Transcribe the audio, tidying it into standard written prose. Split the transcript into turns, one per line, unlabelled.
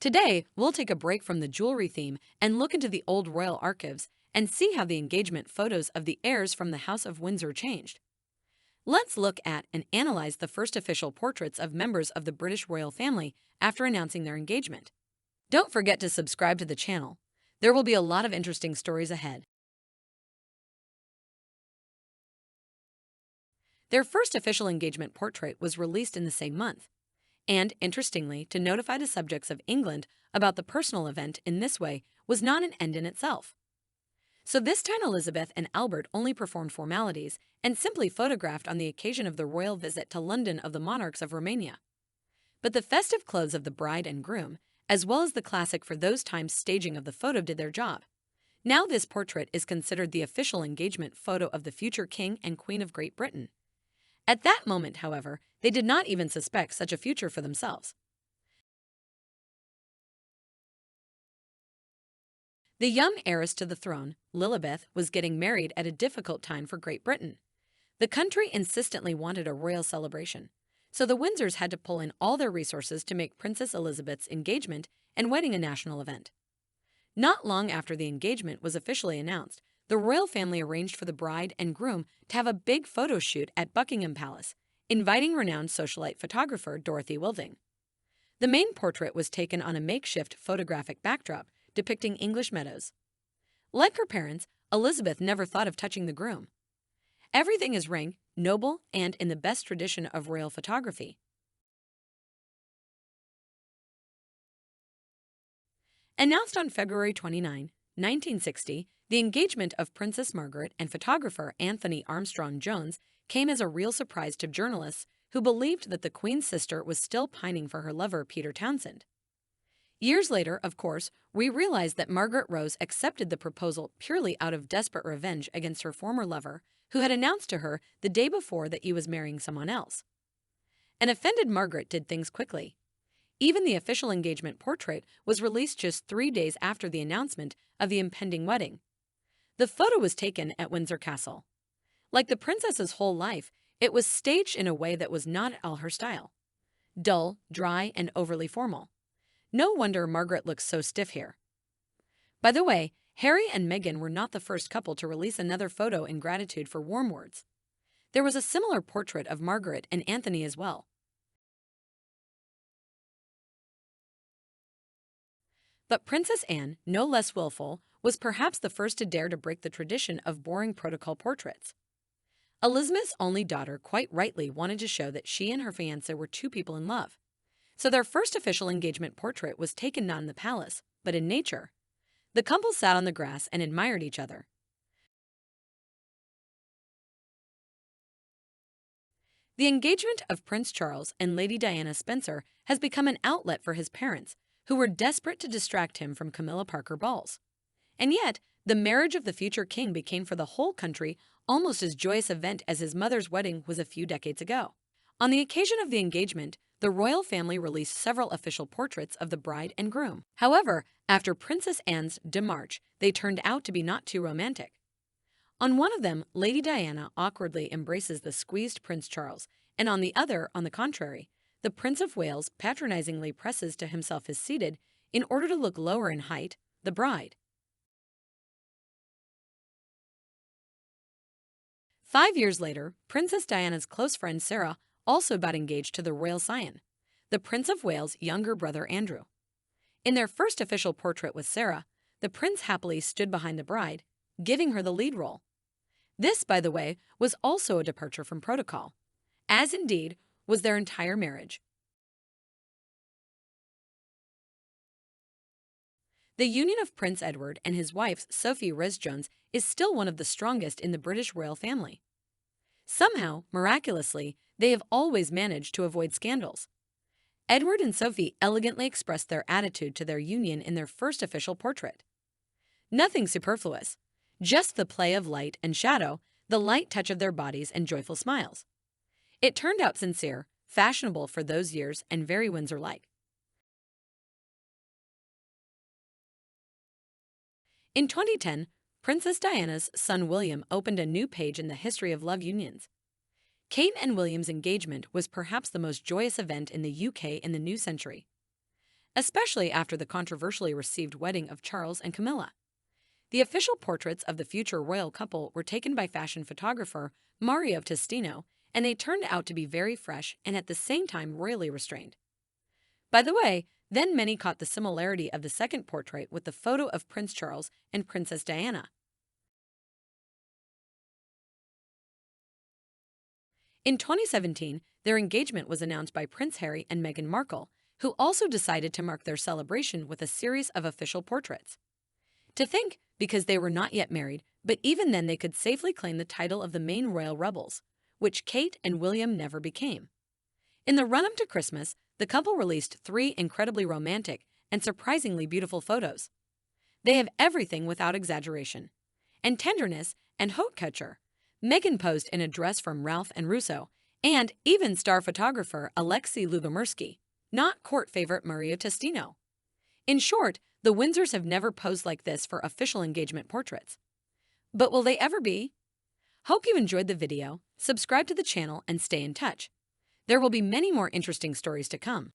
Today, we'll take a break from the jewelry theme and look into the old royal archives and see how the engagement photos of the heirs from the House of Windsor changed. Let's look at and analyze the first official portraits of members of the British royal family after announcing their engagement. Don't forget to subscribe to the channel. There will be a lot of interesting stories ahead. Their first official engagement portrait was released in the same month, and, interestingly, to notify the subjects of England about the personal event in this way was not an end in itself. So this time Elizabeth and Albert only performed formalities and simply photographed on the occasion of the royal visit to London of the monarchs of Romania. But the festive clothes of the bride and groom, as well as the classic for those times staging of the photo, did their job. Now this portrait is considered the official engagement photo of the future King and Queen of Great Britain. At that moment, however, they did not even suspect such a future for themselves. The young heiress to the throne, Lilibeth, was getting married at a difficult time for Great Britain. The country insistently wanted a royal celebration, so the Windsors had to pull in all their resources to make Princess Elizabeth's engagement and wedding a national event. Not long after the engagement was officially announced, the royal family arranged for the bride and groom to have a big photo shoot at Buckingham Palace, inviting renowned socialite photographer Dorothy Wilding. The main portrait was taken on a makeshift photographic backdrop depicting English meadows. Like her parents, Elizabeth never thought of touching the groom. Everything is rank, noble, and in the best tradition of royal photography. Announced on February 29, 1960, the engagement of Princess Margaret and photographer Anthony Armstrong Jones came as a real surprise to journalists who believed that the Queen's sister was still pining for her lover Peter Townsend. Years later, of course, we realized that Margaret Rose accepted the proposal purely out of desperate revenge against her former lover, who had announced to her the day before that he was marrying someone else. An offended Margaret did things quickly. Even the official engagement portrait was released just 3 days after the announcement of the impending wedding. The photo was taken at Windsor Castle. Like the princess's whole life, it was staged in a way that was not at all her style. Dull, dry, and overly formal. No wonder Margaret looks so stiff here. By the way, Harry and Meghan were not the first couple to release another photo in gratitude for warm words. There was a similar portrait of Margaret and Anthony as well. But Princess Anne, no less willful, was perhaps the first to dare to break the tradition of boring protocol portraits. Elizabeth's only daughter quite rightly wanted to show that she and her fiancé were two people in love. So their first official engagement portrait was taken not in the palace, but in nature. The couple sat on the grass and admired each other. The engagement of Prince Charles and Lady Diana Spencer has become an outlet for his parents, who were desperate to distract him from Camilla Parker Bowles. And yet, the marriage of the future king became for the whole country almost as joyous an event as his mother's wedding was a few decades ago. On the occasion of the engagement, the royal family released several official portraits of the bride and groom. However, after Princess Anne's démarche, they turned out to be not too romantic. On one of them, Lady Diana awkwardly embraces the squeezed Prince Charles, and on the other, on the contrary, the Prince of Wales patronizingly presses to himself as seated, in order to look lower in height, the bride. 5 years later, Princess Diana's close friend Sarah also got engaged to the royal scion, the Prince of Wales' younger brother Andrew. In their first official portrait with Sarah, the prince happily stood behind the bride, giving her the lead role. This, by the way, was also a departure from protocol, as indeed was their entire marriage. The union of Prince Edward and his wife Sophie Rhys-Jones is still one of the strongest in the British royal family. Somehow, miraculously, they have always managed to avoid scandals. Edward and Sophie elegantly expressed their attitude to their union in their first official portrait. Nothing superfluous, just the play of light and shadow, the light touch of their bodies and joyful smiles. It turned out sincere, fashionable for those years, and very Windsor-like. In 2010, Princess Diana's son William opened a new page in the history of love unions. Kate and William's engagement was perhaps the most joyous event in the UK in the new century. especially after the controversially received wedding of Charles and Camilla. The official portraits of the future royal couple were taken by fashion photographer Mario Testino, and they turned out to be very fresh and at the same time royally restrained. By the way, then many caught the similarity of the second portrait with the photo of Prince Charles and Princess Diana. In 2017, their engagement was announced by Prince Harry and Meghan Markle, who also decided to mark their celebration with a series of official portraits. To think, because they were not yet married, but even then they could safely claim the title of the main royal rebels, which Kate and William never became. In the run-up to Christmas, the couple released 3 incredibly romantic and surprisingly beautiful photos. They have everything without exaggeration. And tenderness and haute couture. Meghan posed in a dress from Ralph and Russo, and even star photographer Alexei Lubomirsky, not court favorite Mario Testino. In short, the Windsors have never posed like this for official engagement portraits. But will they ever be? Hope you enjoyed the video, subscribe to the channel, and stay in touch. There will be many more interesting stories to come.